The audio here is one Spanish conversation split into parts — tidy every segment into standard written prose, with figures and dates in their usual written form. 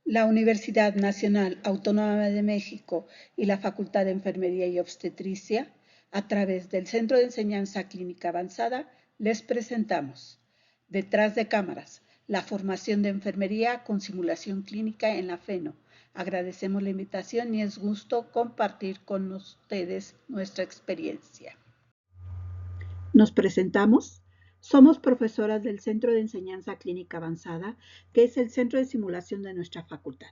La Universidad Nacional Autónoma de México y la Facultad de Enfermería y Obstetricia, a través del Centro de Enseñanza Clínica Avanzada, les presentamos Detrás de Cámaras, la formación de enfermería con simulación clínica en la FENO. Agradecemos la invitación y es gusto compartir con ustedes nuestra experiencia. Nos presentamos. Somos profesoras del Centro de Enseñanza Clínica Avanzada, que es el centro de simulación de nuestra facultad.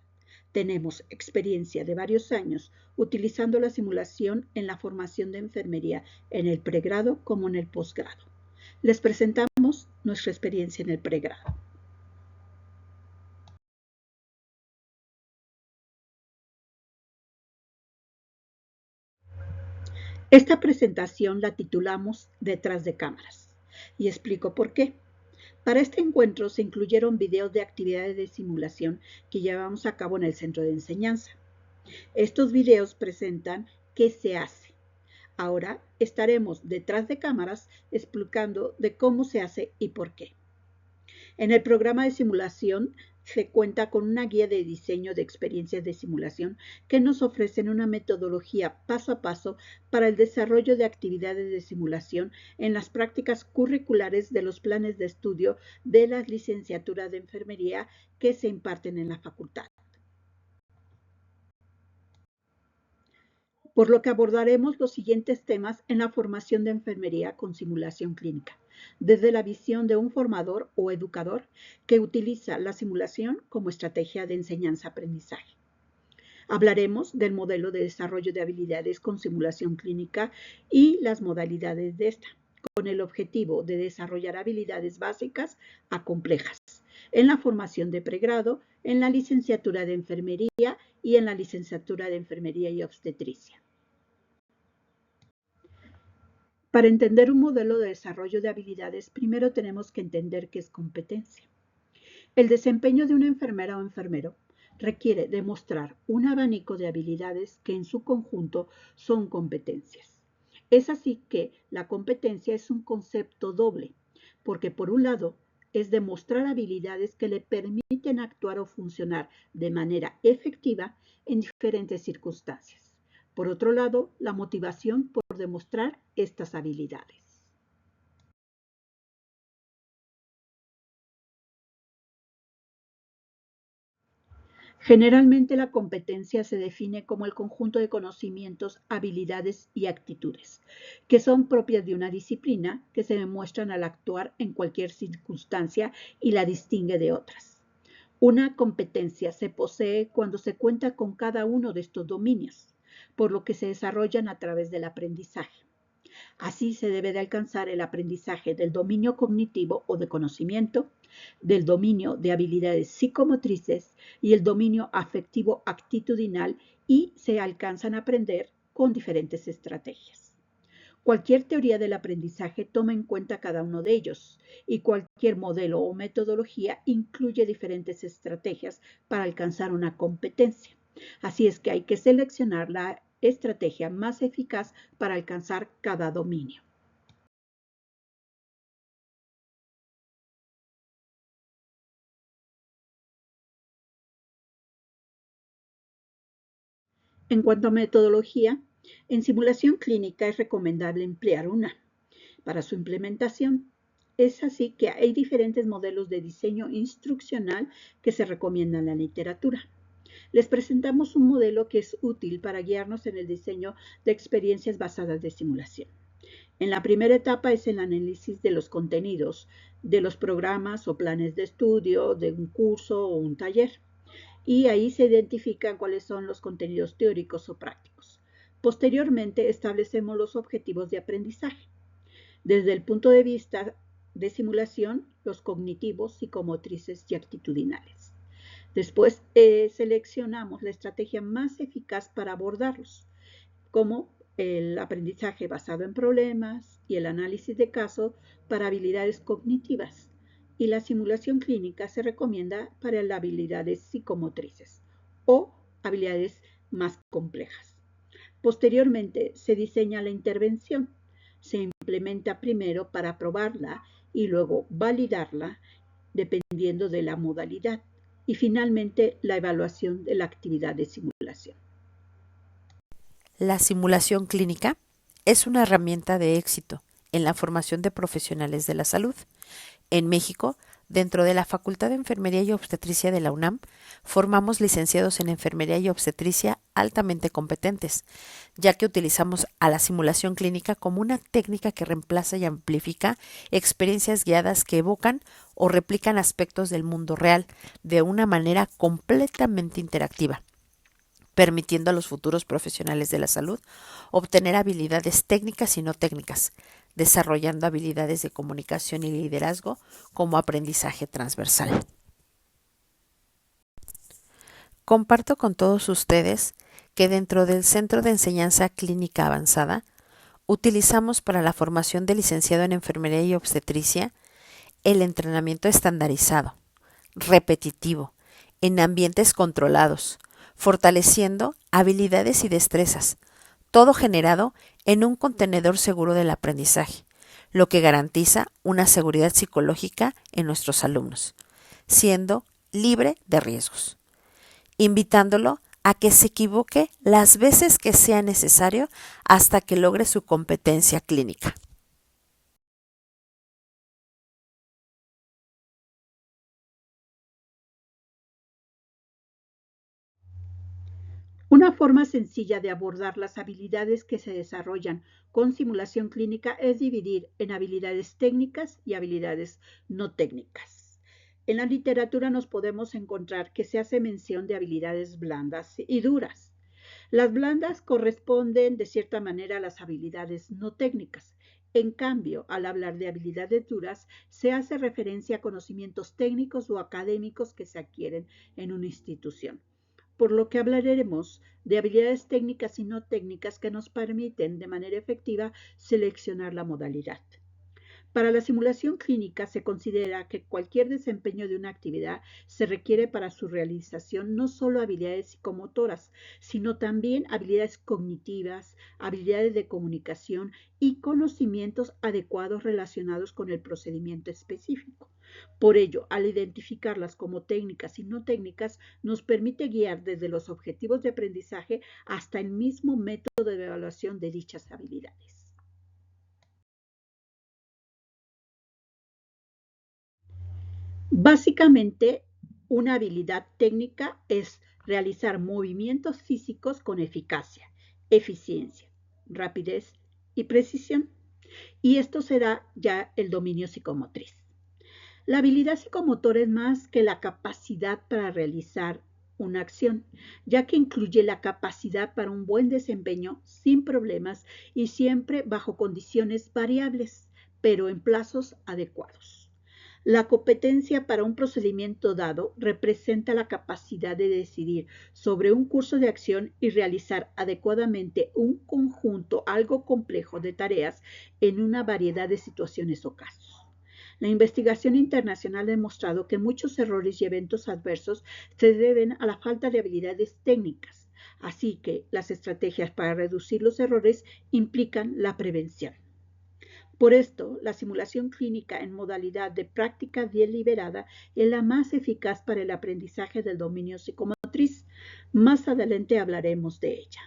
Tenemos experiencia de varios años utilizando la simulación en la formación de enfermería en el pregrado como en el posgrado. Les presentamos nuestra experiencia en el pregrado. Esta presentación la titulamos Detrás de cámaras y explico por qué. Para este encuentro se incluyeron videos de actividades de simulación que llevamos a cabo en el centro de enseñanza. Estos videos presentan qué se hace. Ahora estaremos detrás de cámaras explicando de cómo se hace y por qué. En el programa de simulación se cuenta con una guía de diseño de experiencias de simulación que nos ofrecen una metodología paso a paso para el desarrollo de actividades de simulación en las prácticas curriculares de los planes de estudio de las licenciaturas de enfermería que se imparten en la facultad. Por lo que abordaremos los siguientes temas en la formación de enfermería con simulación clínica, desde la visión de un formador o educador que utiliza la simulación como estrategia de enseñanza-aprendizaje. Hablaremos del modelo de desarrollo de habilidades con simulación clínica y las modalidades de esta, con el objetivo de desarrollar habilidades básicas a complejas en la formación de pregrado, en la licenciatura de enfermería y en la licenciatura de enfermería y obstetricia. Para entender un modelo de desarrollo de habilidades, primero tenemos que entender qué es competencia. El desempeño de una enfermera o enfermero requiere demostrar un abanico de habilidades que en su conjunto son competencias. Es así que la competencia es un concepto doble, porque por un lado es demostrar habilidades que le permiten actuar o funcionar de manera efectiva en diferentes circunstancias. Por otro lado, la motivación por demostrar estas habilidades. Generalmente la competencia se define como el conjunto de conocimientos, habilidades y actitudes, que son propias de una disciplina que se demuestran al actuar en cualquier circunstancia y la distingue de otras. Una competencia se posee cuando se cuenta con cada uno de estos dominios, por lo que se desarrollan a través del aprendizaje. Así se debe de alcanzar el aprendizaje del dominio cognitivo o de conocimiento, del dominio de habilidades psicomotrices y el dominio afectivo actitudinal y se alcanzan a aprender con diferentes estrategias. Cualquier teoría del aprendizaje toma en cuenta cada uno de ellos y cualquier modelo o metodología incluye diferentes estrategias para alcanzar una competencia. Así es que hay que seleccionar la estrategia más eficaz para alcanzar cada dominio. En cuanto a metodología, en simulación clínica es recomendable emplear una. Para su implementación, es así que hay diferentes modelos de diseño instruccional que se recomiendan en la literatura. Les presentamos un modelo que es útil para guiarnos en el diseño de experiencias basadas de simulación. En la primera etapa es el análisis de los contenidos de los programas o planes de estudio, de un curso o un taller. Y ahí se identifican cuáles son los contenidos teóricos o prácticos. Posteriormente establecemos los objetivos de aprendizaje. Desde el punto de vista de simulación, los cognitivos, psicomotrices y actitudinales. Después seleccionamos la estrategia más eficaz para abordarlos, como el aprendizaje basado en problemas y el análisis de caso para habilidades cognitivas. Y la simulación clínica se recomienda para las habilidades psicomotrices o habilidades más complejas. Posteriormente se diseña la intervención. Se implementa primero para probarla y luego validarla dependiendo de la modalidad. y finalmente la evaluación de la actividad de simulación. La simulación clínica es una herramienta de éxito en la formación de profesionales de la salud. En México, dentro de la Facultad de Enfermería y Obstetricia de la UNAM, formamos licenciados en Enfermería y Obstetricia altamente competentes, ya que utilizamos a la simulación clínica como una técnica que reemplaza y amplifica experiencias guiadas que evocan o replican aspectos del mundo real de una manera completamente interactiva, permitiendo a los futuros profesionales de la salud obtener habilidades técnicas y no técnicas, desarrollando habilidades de comunicación y liderazgo como aprendizaje transversal. Comparto con todos ustedes que dentro del Centro de Enseñanza Clínica Avanzada utilizamos para la formación de licenciado en Enfermería y Obstetricia el entrenamiento estandarizado, repetitivo, en ambientes controlados, fortaleciendo habilidades y destrezas, todo generado en un contenedor seguro del aprendizaje, lo que garantiza una seguridad psicológica en nuestros alumnos, siendo libre de riesgos, invitándolo a que se equivoque las veces que sea necesario hasta que logre su competencia clínica. Una forma sencilla de abordar las habilidades que se desarrollan con simulación clínica es dividir en habilidades técnicas y habilidades no técnicas. En la literatura nos podemos encontrar que se hace mención de habilidades blandas y duras. Las blandas corresponden de cierta manera a las habilidades no técnicas. En cambio, al hablar de habilidades duras, se hace referencia a conocimientos técnicos o académicos que se adquieren en una institución, por lo que hablaremos de habilidades técnicas y no técnicas que nos permiten de manera efectiva seleccionar la modalidad. Para la simulación clínica se considera que cualquier desempeño de una actividad se requiere para su realización no solo habilidades psicomotoras, sino también habilidades cognitivas, habilidades de comunicación y conocimientos adecuados relacionados con el procedimiento específico. Por ello, al identificarlas como técnicas y no técnicas, nos permite guiar desde los objetivos de aprendizaje hasta el mismo método de evaluación de dichas habilidades. Básicamente, una habilidad técnica es realizar movimientos físicos con eficacia, eficiencia, rapidez y precisión. Y esto será ya el dominio psicomotriz. La habilidad psicomotora es más que la capacidad para realizar una acción, ya que incluye la capacidad para un buen desempeño sin problemas y siempre bajo condiciones variables, pero en plazos adecuados. La competencia para un procedimiento dado representa la capacidad de decidir sobre un curso de acción y realizar adecuadamente un conjunto algo complejo de tareas en una variedad de situaciones o casos. La investigación internacional ha demostrado que muchos errores y eventos adversos se deben a la falta de habilidades técnicas, así que las estrategias para reducir los errores implican la prevención. Por esto, la simulación clínica en modalidad de práctica deliberada es la más eficaz para el aprendizaje del dominio psicomotriz. Más adelante hablaremos de ella.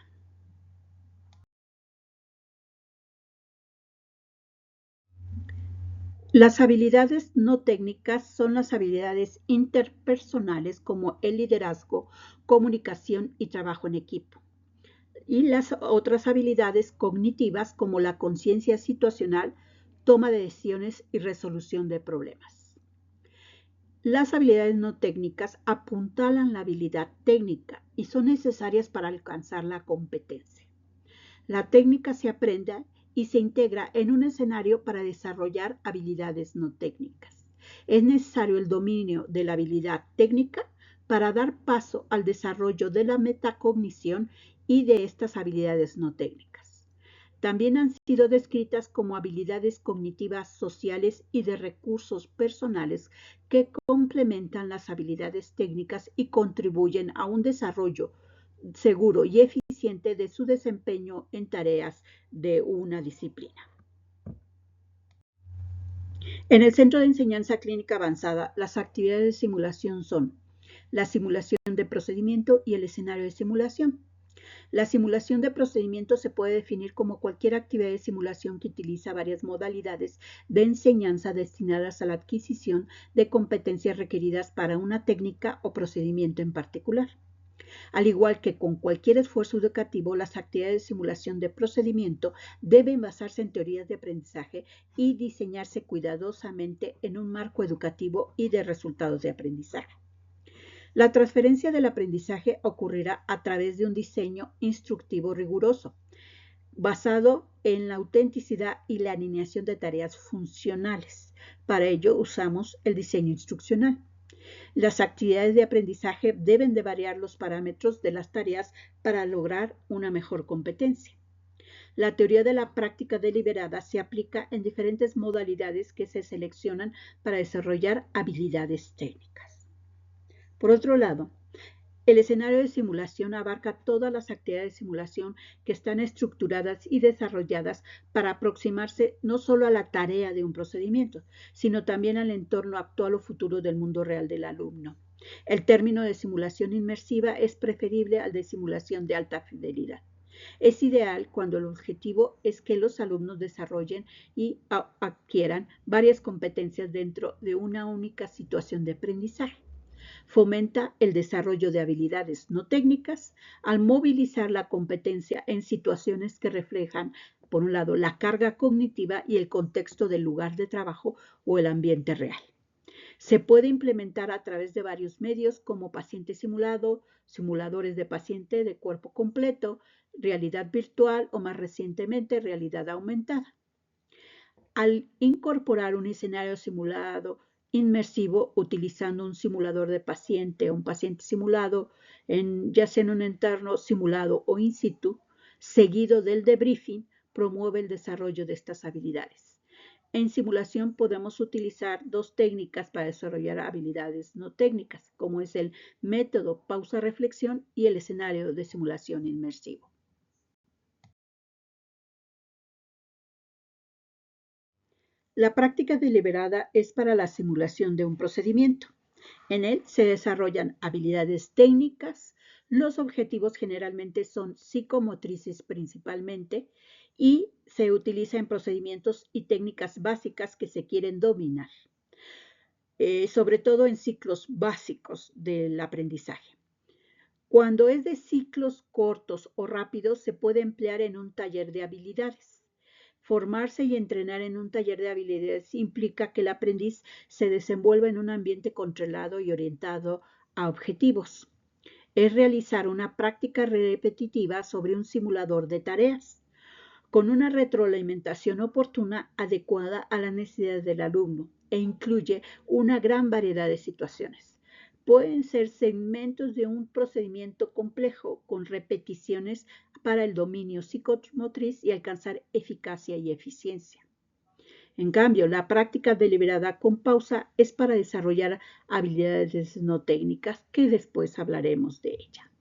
Las habilidades no técnicas son las habilidades interpersonales como el liderazgo, comunicación y trabajo en equipo. Y las otras habilidades cognitivas como la conciencia situacional, toma de decisiones y resolución de problemas. Las habilidades no técnicas apuntalan la habilidad técnica y son necesarias para alcanzar la competencia. La técnica se aprende y se integra en un escenario para desarrollar habilidades no técnicas. Es necesario el dominio de la habilidad técnica para dar paso al desarrollo de la metacognición y de estas habilidades no técnicas. También han sido descritas como habilidades cognitivas sociales y de recursos personales que complementan las habilidades técnicas y contribuyen a un desarrollo seguro y eficiente de su desempeño en tareas de una disciplina. En el Centro de Enseñanza Clínica Avanzada, las actividades de simulación son la simulación de procedimiento y el escenario de simulación. La simulación de procedimiento se puede definir como cualquier actividad de simulación que utiliza varias modalidades de enseñanza destinadas a la adquisición de competencias requeridas para una técnica o procedimiento en particular. Al igual que con cualquier esfuerzo educativo, las actividades de simulación de procedimiento deben basarse en teorías de aprendizaje y diseñarse cuidadosamente en un marco educativo y de resultados de aprendizaje. La transferencia del aprendizaje ocurrirá a través de un diseño instructivo riguroso, basado en la autenticidad y la alineación de tareas funcionales. Para ello usamos el diseño instruccional. Las actividades de aprendizaje deben de variar los parámetros de las tareas para lograr una mejor competencia. La teoría de la práctica deliberada se aplica en diferentes modalidades que se seleccionan para desarrollar habilidades técnicas. Por otro lado, el escenario de simulación abarca todas las actividades de simulación que están estructuradas y desarrolladas para aproximarse no solo a la tarea de un procedimiento, sino también al entorno actual o futuro del mundo real del alumno. El término de simulación inmersiva es preferible al de simulación de alta fidelidad. Es ideal cuando el objetivo es que los alumnos desarrollen y adquieran varias competencias dentro de una única situación de aprendizaje. Fomenta el desarrollo de habilidades no técnicas al movilizar la competencia en situaciones que reflejan, por un lado, la carga cognitiva y el contexto del lugar de trabajo o el ambiente real. Se puede implementar a través de varios medios como paciente simulado, simuladores de paciente de cuerpo completo, realidad virtual o más recientemente realidad aumentada. Al incorporar un escenario simulado inmersivo utilizando un simulador de paciente o un paciente simulado, ya sea en un entorno simulado o in situ, seguido del debriefing, promueve el desarrollo de estas habilidades. En simulación podemos utilizar dos técnicas para desarrollar habilidades no técnicas, como es el método pausa-reflexión y el escenario de simulación inmersivo. La práctica deliberada es para la simulación de un procedimiento. En él se desarrollan habilidades técnicas, los objetivos generalmente son psicomotrices principalmente y se utiliza en procedimientos y técnicas básicas que se quieren dominar, sobre todo en ciclos básicos del aprendizaje. Cuando es de ciclos cortos o rápidos, se puede emplear en un taller de habilidades. Formarse y entrenar en un taller de habilidades implica que el aprendiz se desenvuelva en un ambiente controlado y orientado a objetivos. Es realizar una práctica repetitiva sobre un simulador de tareas, con una retroalimentación oportuna adecuada a las necesidades del alumno e incluye una gran variedad de situaciones. Pueden ser segmentos de un procedimiento complejo con repeticiones para el dominio psicomotriz y alcanzar eficacia y eficiencia. En cambio, la práctica deliberada con pausa es para desarrollar habilidades no técnicas, que después hablaremos de ella.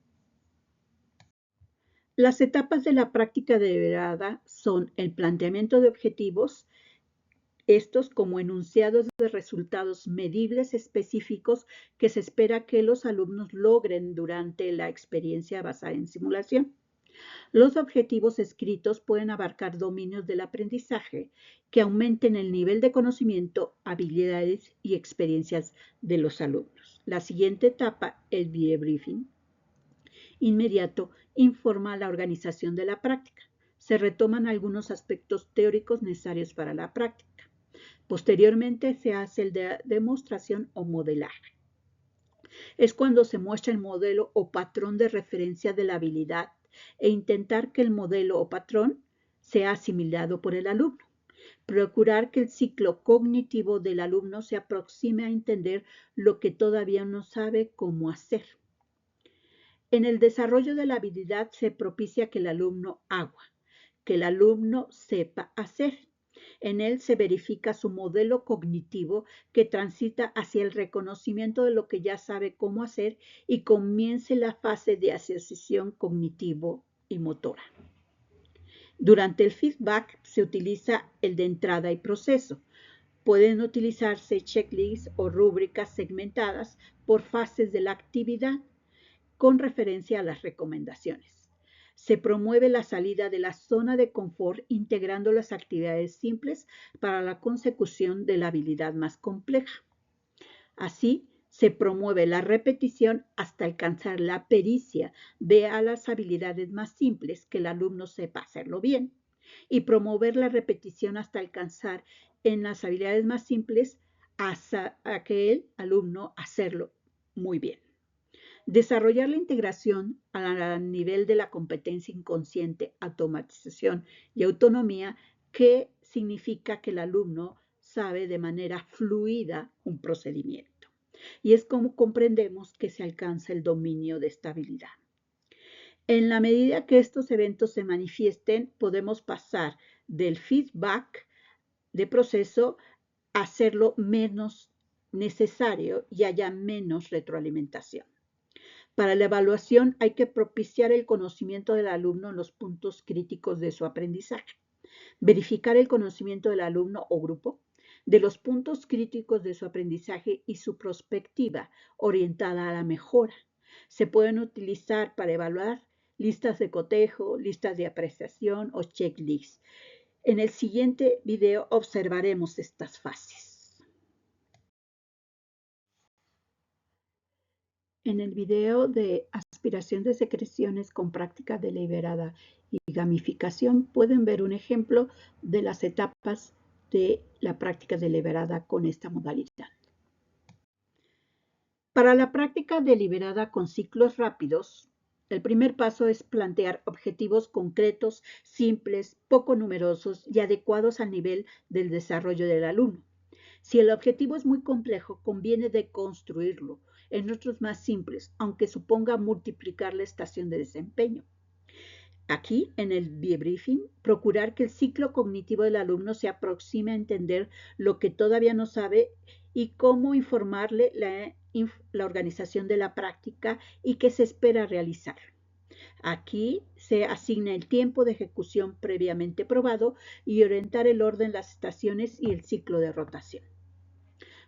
Las etapas de la práctica deliberada son el planteamiento de objetivos, estos como enunciados de resultados medibles específicos que se espera que los alumnos logren durante la experiencia basada en simulación. Los objetivos escritos pueden abarcar dominios del aprendizaje que aumenten el nivel de conocimiento, habilidades y experiencias de los alumnos. La siguiente etapa, el debriefing inmediato, informa la organización de la práctica. Se retoman algunos aspectos teóricos necesarios para la práctica. Posteriormente se hace el de demostración o modelaje. Es cuando se muestra el modelo o patrón de referencia de la habilidad e intentar que el modelo o patrón sea asimilado por el alumno. Procurar que el ciclo cognitivo del alumno se aproxime a entender lo que todavía no sabe cómo hacer. En el desarrollo de la habilidad se propicia que el alumno haga, que el alumno sepa hacer. En él se verifica su modelo cognitivo que transita hacia el reconocimiento de lo que ya sabe cómo hacer y comience la fase de asociación cognitivo y motora. Durante el feedback se utiliza el de entrada y proceso. Pueden utilizarse checklists o rúbricas segmentadas por fases de la actividad con referencia a las recomendaciones. Se promueve la salida de la zona de confort integrando las actividades simples para la consecución de la habilidad más compleja. Así, se promueve la repetición hasta alcanzar la pericia de a las habilidades más simples que el alumno sepa hacerlo bien y promover la repetición hasta alcanzar en las habilidades más simples a que el alumno hacerlo muy bien. Desarrollar la integración a nivel de la competencia inconsciente, automatización y autonomía, que significa que el alumno sabe de manera fluida un procedimiento. Y es como comprendemos que se alcanza el dominio de esta habilidad. En la medida que estos eventos se manifiesten, podemos pasar del feedback de proceso a hacerlo menos necesario y haya menos retroalimentación. Para la evaluación hay que propiciar el conocimiento del alumno en los puntos críticos de su aprendizaje, verificar el conocimiento del alumno o grupo de los puntos críticos de su aprendizaje y su perspectiva orientada a la mejora. Se pueden utilizar para evaluar listas de cotejo, listas de apreciación o checklists. En el siguiente video observaremos estas fases. En el video de aspiración de secreciones con práctica deliberada y gamificación pueden ver un ejemplo de las etapas de la práctica deliberada con esta modalidad. Para la práctica deliberada con ciclos rápidos, el primer paso es plantear objetivos concretos, simples, poco numerosos y adecuados al nivel del desarrollo del alumno. Si el objetivo es muy complejo, conviene deconstruirlo en otros más simples, aunque suponga multiplicar la estación de desempeño. Aquí, en el debriefing, procurar que el ciclo cognitivo del alumno se aproxime a entender lo que todavía no sabe y cómo informarle la organización de la práctica y qué se espera realizar. Aquí se asigna el tiempo de ejecución previamente probado y orientar el orden, las estaciones y el ciclo de rotación.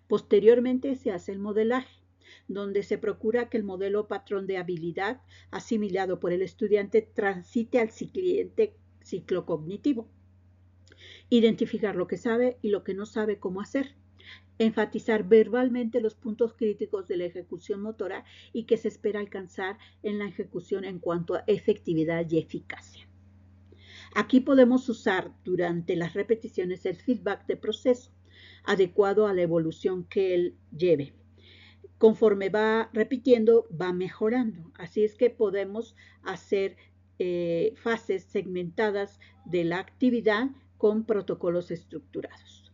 Posteriormente se hace el modelaje, donde se procura que el modelo patrón de habilidad asimilado por el estudiante transite al siguiente ciclo cognitivo. Identificar lo que sabe y lo que no sabe cómo hacer. Enfatizar verbalmente los puntos críticos de la ejecución motora y que se espera alcanzar en la ejecución en cuanto a efectividad y eficacia. Aquí podemos usar durante las repeticiones el feedback de proceso, adecuado a la evolución que él lleve. Conforme va repitiendo, va mejorando. Así es que podemos hacer fases segmentadas de la actividad con protocolos estructurados.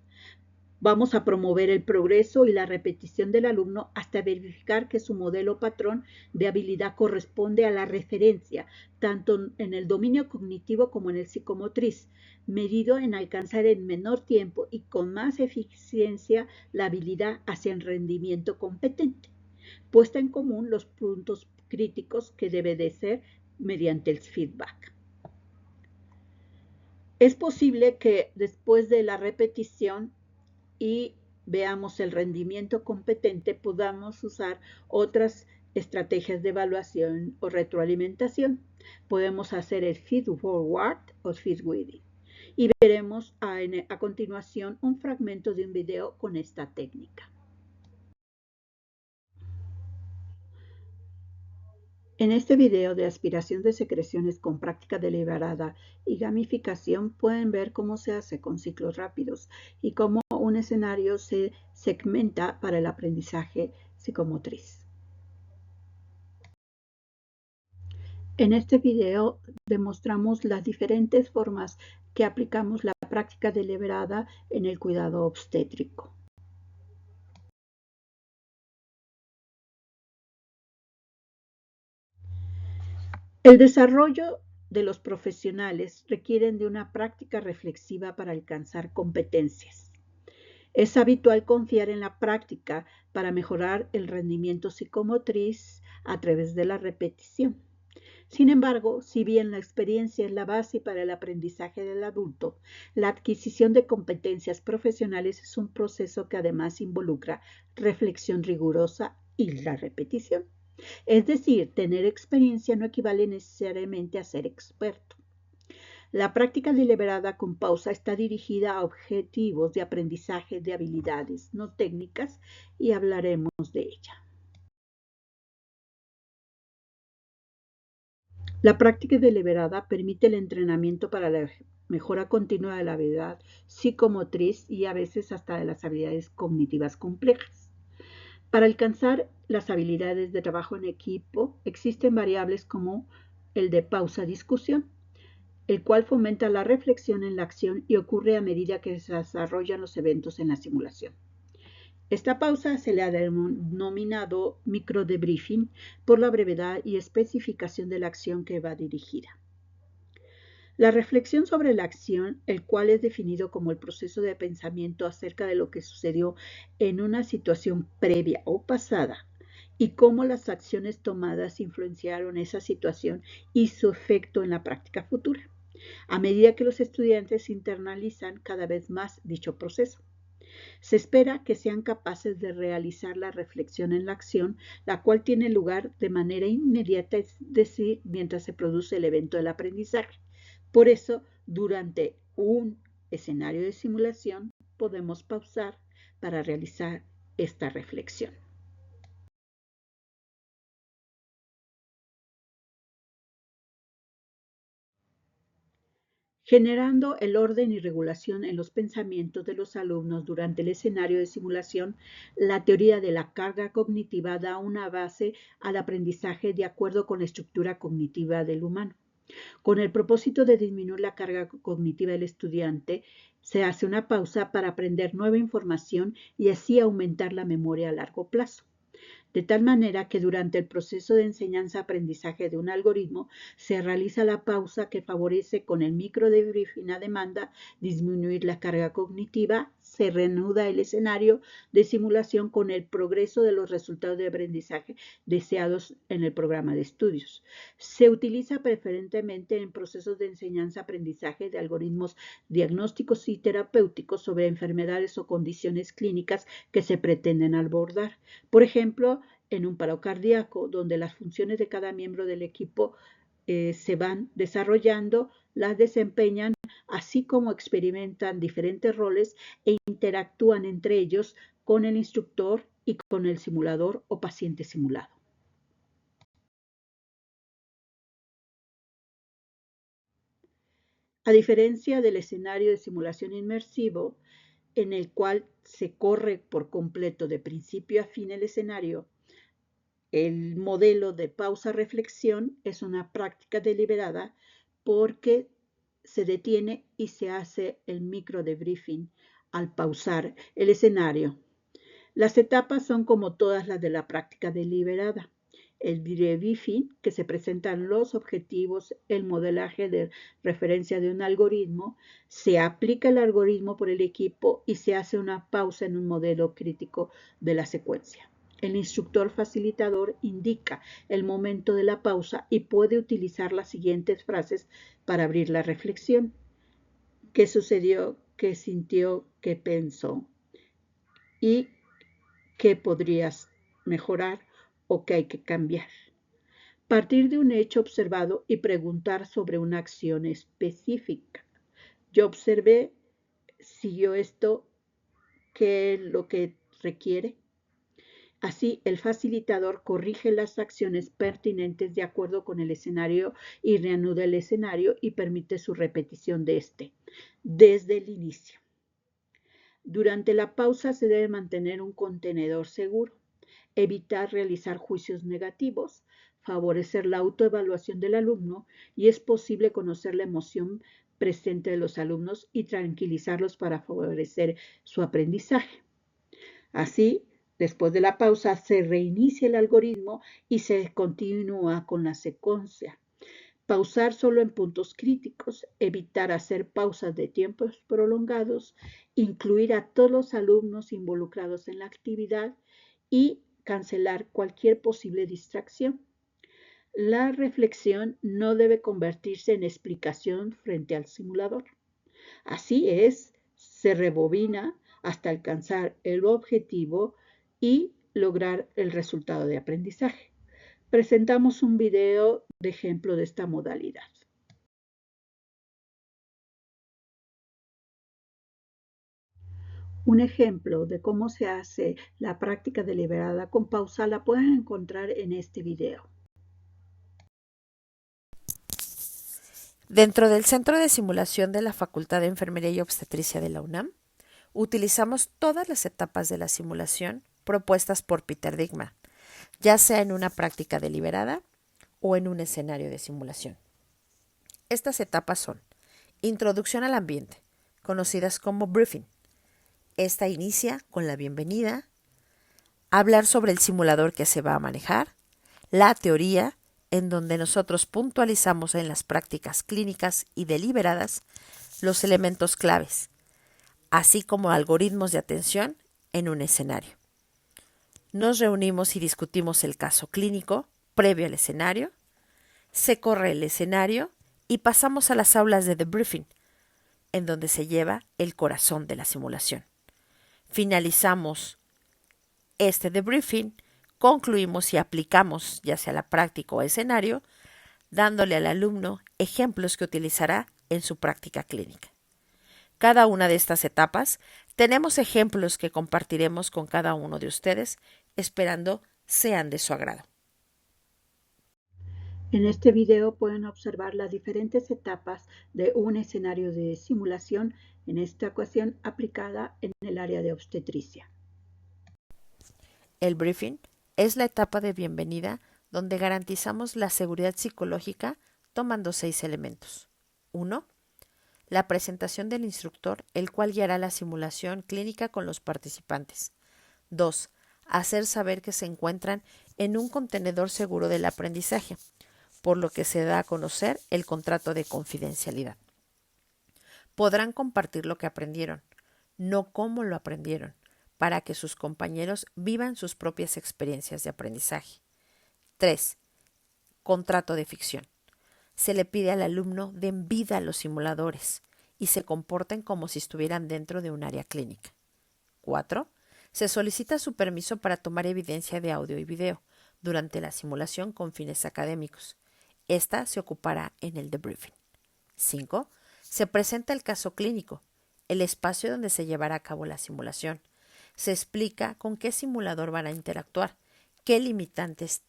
Vamos a promover el progreso y la repetición del alumno hasta verificar que su modelo patrón de habilidad corresponde a la referencia, tanto en el dominio cognitivo como en el psicomotriz, medido en alcanzar en menor tiempo y con más eficiencia la habilidad hacia el rendimiento competente. Puesta en común los puntos críticos que debe de ser mediante el feedback. Es posible que después de la repetición y veamos el rendimiento competente, podamos usar otras estrategias de evaluación o retroalimentación. Podemos hacer el feed forward o feed within. Y veremos a continuación un fragmento de un video con esta técnica. En este video de aspiración de secreciones con práctica deliberada y gamificación pueden ver cómo se hace con ciclos rápidos y cómo un escenario se segmenta para el aprendizaje psicomotriz. En este video demostramos las diferentes formas que aplicamos la práctica deliberada en el cuidado obstétrico. El desarrollo de los profesionales requieren de una práctica reflexiva para alcanzar competencias. Es habitual confiar en la práctica para mejorar el rendimiento psicomotriz a través de la repetición. Sin embargo, si bien la experiencia es la base para el aprendizaje del adulto, la adquisición de competencias profesionales es un proceso que además involucra reflexión rigurosa y la repetición. Es decir, tener experiencia no equivale necesariamente a ser experto. La práctica deliberada con pausa está dirigida a objetivos de aprendizaje de habilidades no técnicas y hablaremos de ella. La práctica deliberada permite el entrenamiento para la mejora continua de la habilidad psicomotriz y a veces hasta de las habilidades cognitivas complejas. Para alcanzar las habilidades de trabajo en equipo, existen variables como el de pausa-discusión, el cual fomenta la reflexión en la acción y ocurre a medida que se desarrollan los eventos en la simulación. Esta pausa se le ha denominado microdebriefing por la brevedad y especificación de la acción que va dirigida. La reflexión sobre la acción, el cual es definido como el proceso de pensamiento acerca de lo que sucedió en una situación previa o pasada y cómo las acciones tomadas influenciaron esa situación y su efecto en la práctica futura, a medida que los estudiantes internalizan cada vez más dicho proceso. Se espera que sean capaces de realizar la reflexión en la acción, la cual tiene lugar de manera inmediata, es decir, mientras se produce el evento del aprendizaje. Por eso, durante un escenario de simulación, podemos pausar para realizar esta reflexión. Generando el orden y regulación en los pensamientos de los alumnos durante el escenario de simulación, la teoría de la carga cognitiva da una base al aprendizaje de acuerdo con la estructura cognitiva del humano. Con el propósito de disminuir la carga cognitiva del estudiante, se hace una pausa para aprender nueva información y así aumentar la memoria a largo plazo. De tal manera que durante el proceso de enseñanza-aprendizaje de un algoritmo se realiza la pausa que favorece con el microdebriefing a demanda disminuir la carga cognitiva, se reanuda el escenario de simulación con el progreso de los resultados de aprendizaje deseados en el programa de estudios. Se utiliza preferentemente en procesos de enseñanza-aprendizaje de algoritmos diagnósticos y terapéuticos sobre enfermedades o condiciones clínicas que se pretenden abordar. Por ejemplo, en un paro cardíaco, donde las funciones de cada miembro del equipo se van desarrollando, las desempeñan, así como experimentan diferentes roles e interactúan entre ellos con el instructor y con el simulador o paciente simulado. A diferencia del escenario de simulación inmersivo, en el cual se corre por completo de principio a fin el escenario, el modelo de pausa-reflexión es una práctica deliberada porque se detiene y se hace el microdebriefing al pausar el escenario. Las etapas son como todas las de la práctica deliberada. El debriefing, que se presentan los objetivos, el modelaje de referencia de un algoritmo, se aplica el algoritmo por el equipo y se hace una pausa en un modelo crítico de la secuencia. El instructor facilitador indica el momento de la pausa y puede utilizar las siguientes frases para abrir la reflexión. ¿Qué sucedió? ¿Qué sintió? ¿Qué pensó? ¿Y qué podrías mejorar o qué hay que cambiar? Partir de un hecho observado y preguntar sobre una acción específica. Yo observé, siguió esto, ¿qué es lo que requiere? Así, el facilitador corrige las acciones pertinentes de acuerdo con el escenario y reanuda el escenario y permite su repetición de este desde el inicio. Durante la pausa se debe mantener un contenedor seguro, evitar realizar juicios negativos, favorecer la autoevaluación del alumno y es posible conocer la emoción presente de los alumnos y tranquilizarlos para favorecer su aprendizaje. Así, después de la pausa, se reinicia el algoritmo y se continúa con la secuencia. Pausar solo en puntos críticos, evitar hacer pausas de tiempos prolongados, incluir a todos los alumnos involucrados en la actividad y cancelar cualquier posible distracción. La reflexión no debe convertirse en explicación frente al simulador. Así es, se rebobina hasta alcanzar el objetivo y lograr el resultado de aprendizaje. Presentamos un video de ejemplo de esta modalidad. Un ejemplo de cómo se hace la práctica deliberada con pausa la pueden encontrar en este video. Dentro del Centro de Simulación de la Facultad de Enfermería y Obstetricia de la UNAM, utilizamos todas las etapas de la simulación propuestas por Peter Diekmann, ya sea en una práctica deliberada o en un escenario de simulación. Estas etapas son: introducción al ambiente, conocidas como briefing. Esta inicia con la bienvenida, hablar sobre el simulador que se va a manejar, la teoría, en donde nosotros puntualizamos en las prácticas clínicas y deliberadas los elementos claves, así como algoritmos de atención en un escenario. Nos reunimos y discutimos el caso clínico previo al escenario, se corre el escenario y pasamos a las aulas de debriefing, en donde se lleva el corazón de la simulación. Finalizamos este debriefing, concluimos y aplicamos ya sea la práctica o escenario, dándole al alumno ejemplos que utilizará en su práctica clínica. Cada una de estas etapas tenemos ejemplos que compartiremos con cada uno de ustedes, esperando sean de su agrado. En este video pueden observar las diferentes etapas de un escenario de simulación, en esta ocasión aplicada en el área de obstetricia. El briefing es la etapa de bienvenida donde garantizamos la seguridad psicológica tomando 6 elementos. 1. La presentación del instructor, el cual guiará la simulación clínica con los participantes. 2. Hacer saber que se encuentran en un contenedor seguro del aprendizaje, por lo que se da a conocer el contrato de confidencialidad. Podrán compartir lo que aprendieron, no cómo lo aprendieron, para que sus compañeros vivan sus propias experiencias de aprendizaje. 3. Contrato de ficción. Se le pide al alumno den vida a los simuladores y se comporten como si estuvieran dentro de un área clínica. 4. Se solicita su permiso para tomar evidencia de audio y video durante la simulación con fines académicos. Esta se ocupará en el debriefing. 5. Se presenta el caso clínico, el espacio donde se llevará a cabo la simulación. Se explica con qué simulador van a interactuar, qué limitantes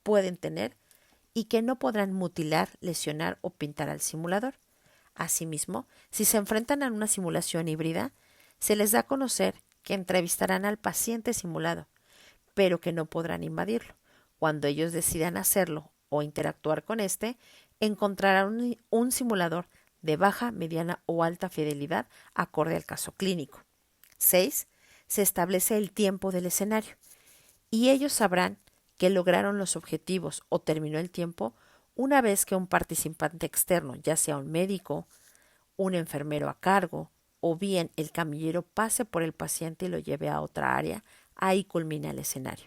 pueden tener y que no podrán mutilar, lesionar o pintar al simulador. Asimismo, si se enfrentan a una simulación híbrida, se les da a conocer que entrevistarán al paciente simulado, pero que no podrán invadirlo. Cuando ellos decidan hacerlo o interactuar con este, encontrarán un simulador de baja, mediana o alta fidelidad acorde al caso clínico. 6. Se establece el tiempo del escenario y ellos sabrán que lograron los objetivos o terminó el tiempo una vez que un participante externo, ya sea un médico, un enfermero a cargo o bien el camillero, pase por el paciente y lo lleve a otra área. Ahí culmina el escenario.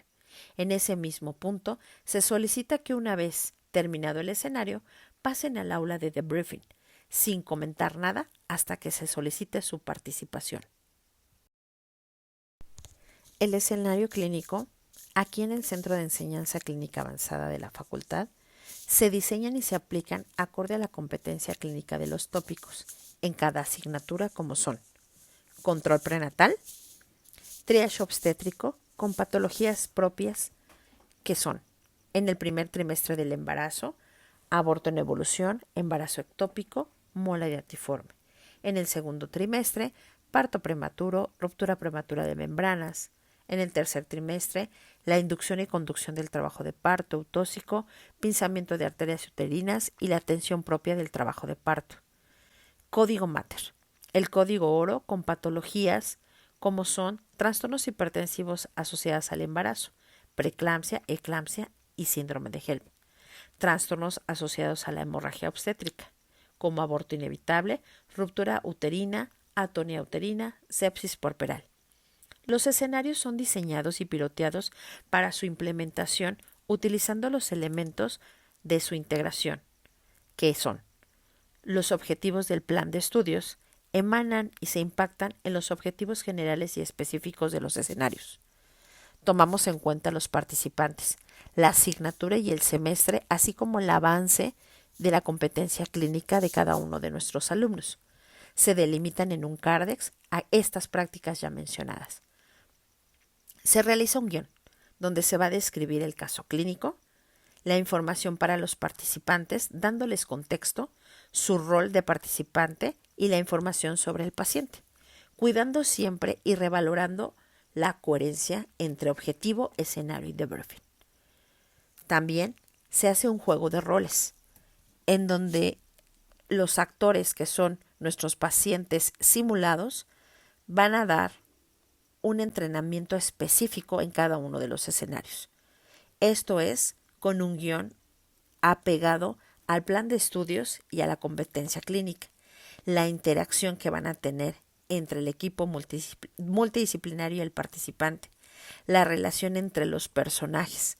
En ese mismo punto se solicita que una vez terminado el escenario pasen al aula de debriefing sin comentar nada hasta que se solicite su participación. El escenario clínico, aquí en el Centro de Enseñanza Clínica Avanzada de la Facultad, se diseñan y se aplican acorde a la competencia clínica de los tópicos en cada asignatura, como son: control prenatal, triage obstétrico con patologías propias que son: en el primer trimestre del embarazo, aborto en evolución, embarazo ectópico, mola diatiforme. En el segundo trimestre, parto prematuro, ruptura prematura de membranas. En el tercer trimestre, la inducción y conducción del trabajo de parto eutóxico, pinzamiento de arterias uterinas y la atención propia del trabajo de parto. Código Mater. El código oro con patologías como son trastornos hipertensivos asociados al embarazo, preeclampsia, eclampsia y síndrome de HELP. Trastornos asociados a la hemorragia obstétrica, como aborto inevitable, ruptura uterina, atonía uterina, sepsis puerperal. Los escenarios son diseñados y piloteados para su implementación utilizando los elementos de su integración, que son los objetivos del plan de estudios, emanan y se impactan en los objetivos generales y específicos de los escenarios. Tomamos en cuenta los participantes, la asignatura y el semestre, así como el avance de la competencia clínica de cada uno de nuestros alumnos. Se delimitan en un CARDEX a estas prácticas ya mencionadas. Se realiza un guión, donde se va a describir el caso clínico, la información para los participantes, dándoles contexto, su rol de participante y la información sobre el paciente, cuidando siempre y revalorando la coherencia entre objetivo, escenario y debriefing. También se hace un juego de roles, en donde los actores, que son nuestros pacientes simulados, van a dar un entrenamiento específico en cada uno de los escenarios. Esto es con un guión apegado al plan de estudios y a la competencia clínica, la interacción que van a tener entre el equipo multidisciplinario y el participante, la relación entre los personajes,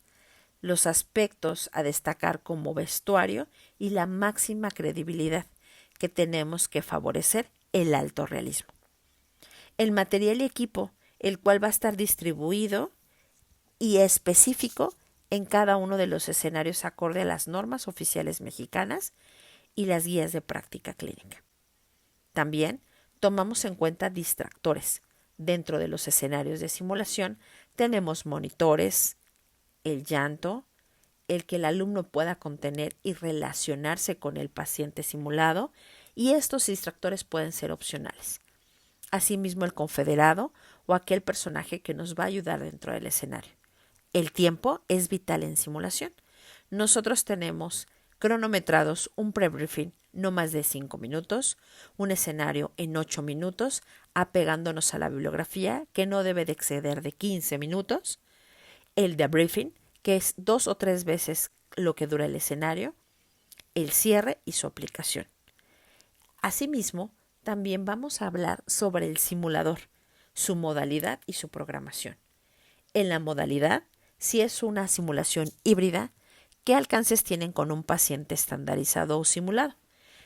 los aspectos a destacar como vestuario y la máxima credibilidad que tenemos que favorecer el alto realismo. El material y equipo, el cual va a estar distribuido y específico en cada uno de los escenarios acorde a las normas oficiales mexicanas y las guías de práctica clínica. También tomamos en cuenta distractores. Dentro de los escenarios de simulación tenemos monitores, el llanto, el que el alumno pueda contener y relacionarse con el paciente simulado, y estos distractores pueden ser opcionales. Asimismo, el confederado o aquel personaje que nos va a ayudar dentro del escenario. El tiempo es vital en simulación. Nosotros tenemos cronometrados un pre-briefing no más de 5 minutos, un escenario en 8 minutos, apegándonos a la bibliografía que no debe de exceder de 15 minutos, el debriefing, que es 2 o 3 veces lo que dura el escenario, el cierre y su aplicación. Asimismo, también vamos a hablar sobre el simulador, su modalidad y su programación. En la modalidad, si es una simulación híbrida, ¿qué alcances tienen con un paciente estandarizado o simulado?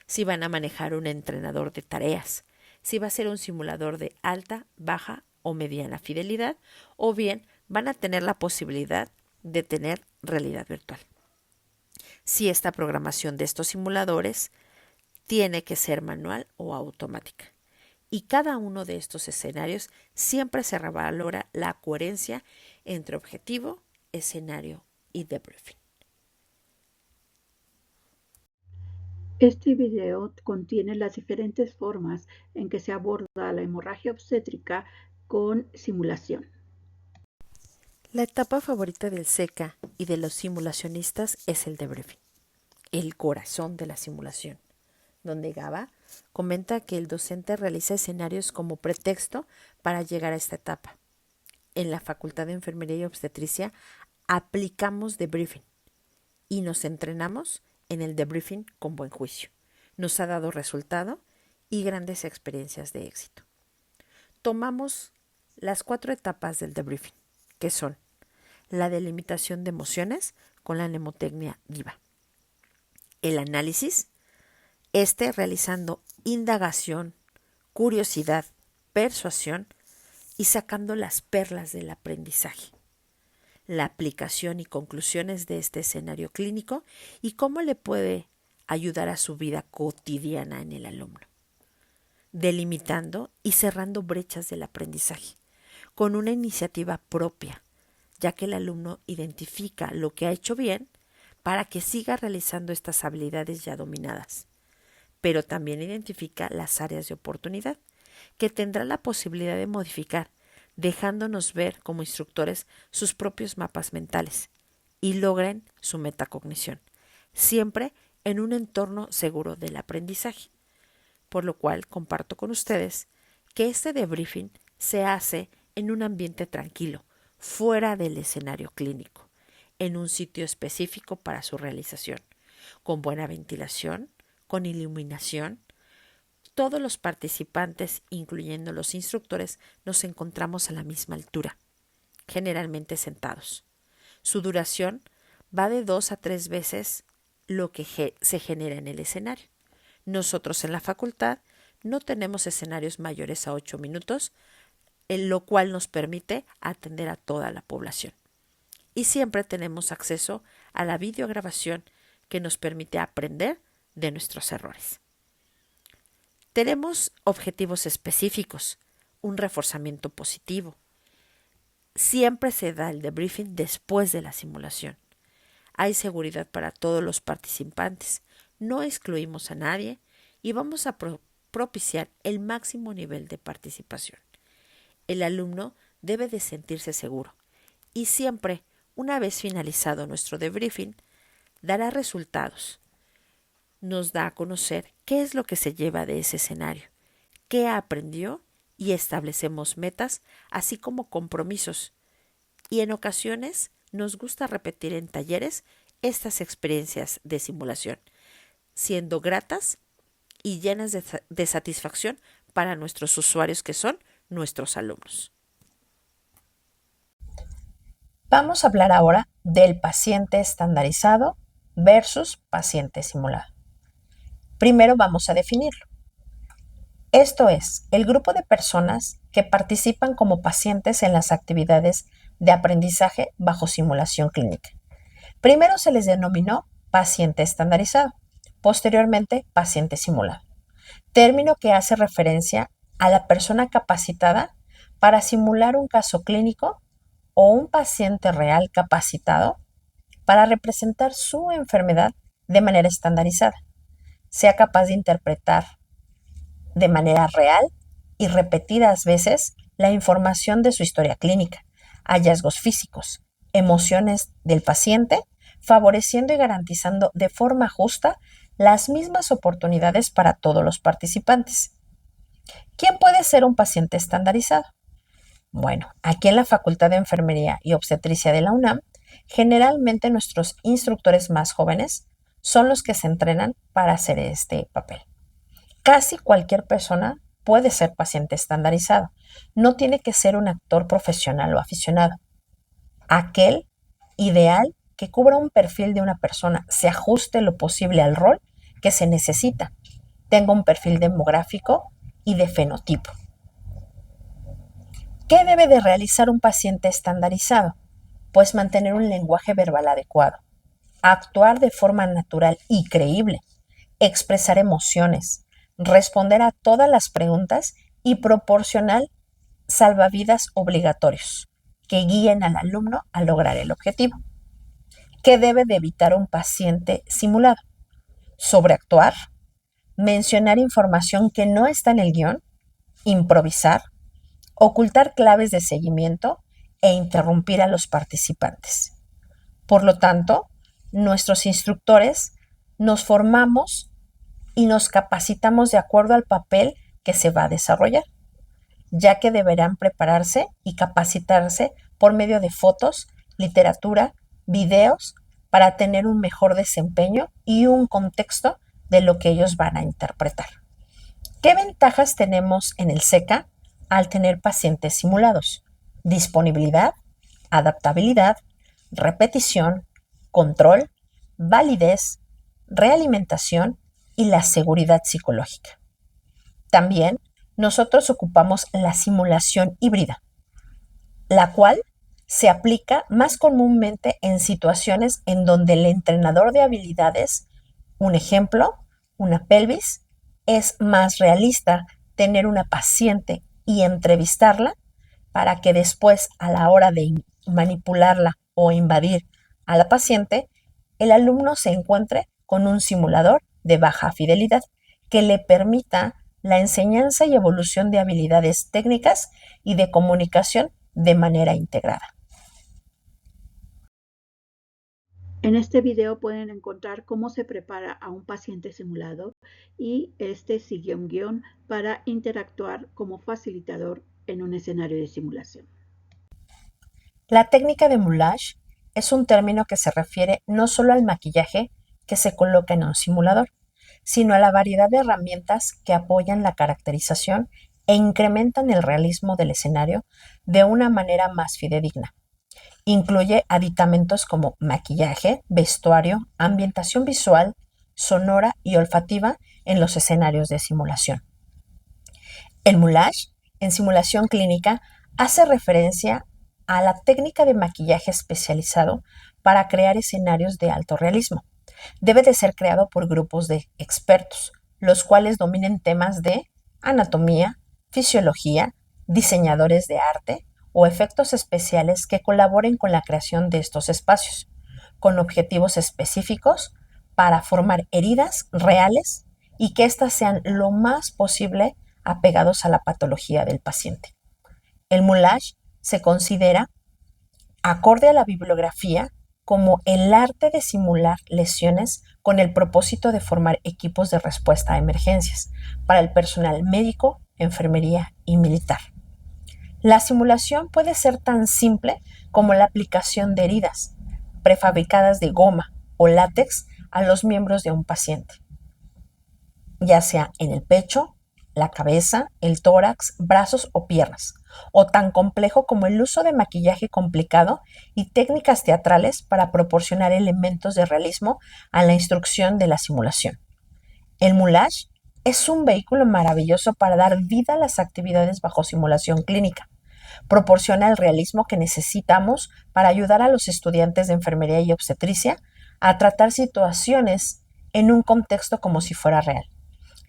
Si van a manejar un entrenador de tareas, si va a ser un simulador de alta, baja o mediana fidelidad, o bien van a tener la posibilidad de tener realidad virtual. Si esta programación de estos simuladores tiene que ser manual o automática. Y cada uno de estos escenarios siempre se revalora la coherencia entre objetivo, escenario y debriefing. Este video contiene las diferentes formas en que se aborda la hemorragia obstétrica con simulación. La etapa favorita del SECA y de los simulacionistas es el debriefing, el corazón de la simulación, donde GABA comenta que el docente realiza escenarios como pretexto para llegar a esta etapa. En la Facultad de Enfermería y Obstetricia aplicamos debriefing y nos entrenamos en el debriefing con buen juicio. Nos ha dado resultado y grandes experiencias de éxito. Tomamos las 4 etapas del debriefing, que son la delimitación de emociones con la mnemotecnia DIVA, el análisis, realizando indagación, curiosidad, persuasión y sacando las perlas del aprendizaje, la aplicación y conclusiones de este escenario clínico y cómo le puede ayudar a su vida cotidiana en el alumno, delimitando y cerrando brechas del aprendizaje con una iniciativa propia, ya que el alumno identifica lo que ha hecho bien para que siga realizando estas habilidades ya dominadas, pero también identifica las áreas de oportunidad que tendrá la posibilidad de modificar, dejándonos ver como instructores sus propios mapas mentales y logren su metacognición, siempre en un entorno seguro del aprendizaje. Por lo cual comparto con ustedes que este debriefing se hace en un ambiente tranquilo, fuera del escenario clínico, en un sitio específico para su realización, con buena ventilación, con iluminación. Todos los participantes, incluyendo los instructores, nos encontramos a la misma altura, generalmente sentados. Su duración va de 2 a 3 veces lo que se genera en el escenario. Nosotros en la facultad no tenemos escenarios mayores a 8 minutos, lo cual nos permite atender a toda la población. Y siempre tenemos acceso a la videograbación que nos permite aprender de nuestros errores. Tenemos objetivos específicos, un reforzamiento positivo. Siempre se da el debriefing después de la simulación. Hay seguridad para todos los participantes, no excluimos a nadie y vamos a propiciar el máximo nivel de participación. El alumno debe de sentirse seguro y siempre, una vez finalizado nuestro debriefing, dará resultados. Nos da a conocer qué es lo que se lleva de ese escenario, qué aprendió y establecemos metas, así como compromisos. Y en ocasiones nos gusta repetir en talleres estas experiencias de simulación, siendo gratas y llenas de satisfacción para nuestros usuarios que son nuestros alumnos. Vamos a hablar ahora del paciente estandarizado versus paciente simulado. Primero vamos a definirlo. Esto es, el grupo de personas que participan como pacientes en las actividades de aprendizaje bajo simulación clínica. Primero se les denominó paciente estandarizado, posteriormente paciente simulado, término que hace referencia a la persona capacitada para simular un caso clínico o un paciente real capacitado para representar su enfermedad de manera estandarizada, sea capaz de interpretar de manera real y repetidas veces la información de su historia clínica, hallazgos físicos, emociones del paciente, favoreciendo y garantizando de forma justa las mismas oportunidades para todos los participantes. ¿Quién puede ser un paciente estandarizado? Bueno, aquí en la Facultad de Enfermería y Obstetricia de la UNAM, generalmente nuestros instructores más jóvenes son los que se entrenan para hacer este papel. Casi cualquier persona puede ser paciente estandarizado. No tiene que ser un actor profesional o aficionado. Aquel ideal que cubra un perfil de una persona, se ajuste lo posible al rol que se necesita, tenga un perfil demográfico y de fenotipo. ¿Qué debe de realizar un paciente estandarizado? Pues mantener un lenguaje verbal adecuado, actuar de forma natural y creíble, expresar emociones, responder a todas las preguntas y proporcionar salvavidas obligatorios que guíen al alumno a lograr el objetivo. ¿Qué debe de evitar un paciente simulado? Sobreactuar, mencionar información que no está en el guión, improvisar, ocultar claves de seguimiento e interrumpir a los participantes. Por lo tanto, nuestros instructores nos formamos y nos capacitamos de acuerdo al papel que se va a desarrollar, ya que deberán prepararse y capacitarse por medio de fotos, literatura, videos, para tener un mejor desempeño y un contexto de lo que ellos van a interpretar. ¿Qué ventajas tenemos en el SECA al tener pacientes simulados? Disponibilidad, adaptabilidad, repetición, control, validez, realimentación y la seguridad psicológica. También nosotros ocupamos la simulación híbrida, la cual se aplica más comúnmente en situaciones en donde el entrenador de habilidades, un ejemplo, una pelvis, es más realista tener una paciente y entrevistarla para que después, a la hora de manipularla o invadir a la paciente, el alumno se encuentre con un simulador de baja fidelidad que le permita la enseñanza y evolución de habilidades técnicas y de comunicación de manera integrada. En este video pueden encontrar cómo se prepara a un paciente simulado y este sigue un guión para interactuar como facilitador en un escenario de simulación. La técnica de moulage es un término que se refiere no solo al maquillaje que se coloca en un simulador, sino a la variedad de herramientas que apoyan la caracterización e incrementan el realismo del escenario de una manera más fidedigna. Incluye aditamentos como maquillaje, vestuario, ambientación visual, sonora y olfativa en los escenarios de simulación. El moulage, en simulación clínica, hace referencia a la técnica de maquillaje especializado para crear escenarios de alto realismo. Debe de ser creado por grupos de expertos, los cuales dominen temas de anatomía, fisiología, diseñadores de arte o efectos especiales que colaboren con la creación de estos espacios, con objetivos específicos para formar heridas reales y que éstas sean lo más posible apegados a la patología del paciente. El moulage se considera, acorde a la bibliografía, como el arte de simular lesiones con el propósito de formar equipos de respuesta a emergencias para el personal médico, enfermería y militar. La simulación puede ser tan simple como la aplicación de heridas prefabricadas de goma o látex a los miembros de un paciente, ya sea en el pecho, la cabeza, el tórax, brazos o piernas, o tan complejo como el uso de maquillaje complicado y técnicas teatrales para proporcionar elementos de realismo a la instrucción de la simulación. El moulage es un vehículo maravilloso para dar vida a las actividades bajo simulación clínica. Proporciona el realismo que necesitamos para ayudar a los estudiantes de enfermería y obstetricia a tratar situaciones en un contexto como si fuera real.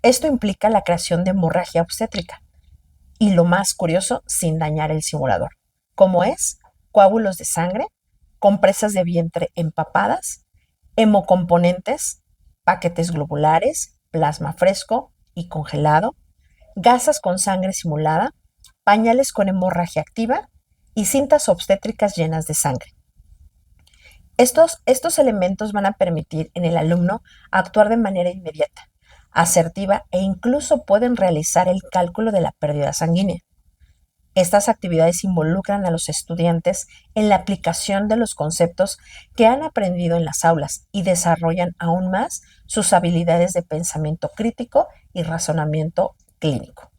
Esto implica la creación de hemorragia obstétrica y, lo más curioso, sin dañar el simulador, como es coágulos de sangre, compresas de vientre empapadas, hemocomponentes, paquetes globulares, plasma fresco y congelado, gasas con sangre simulada, pañales con hemorragia activa y cintas obstétricas llenas de sangre. Estos elementos van a permitir en el alumno actuar de manera inmediata, asertiva e incluso pueden realizar el cálculo de la pérdida sanguínea. Estas actividades involucran a los estudiantes en la aplicación de los conceptos que han aprendido en las aulas y desarrollan aún más sus habilidades de pensamiento crítico y razonamiento clínico.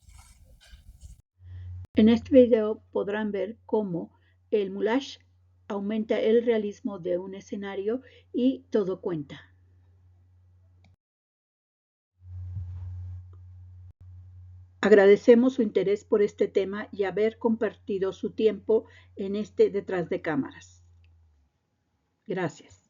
En este video podrán ver cómo el moulage aumenta el realismo de un escenario y todo cuenta. Agradecemos su interés por este tema y haber compartido su tiempo en este detrás de cámaras. Gracias.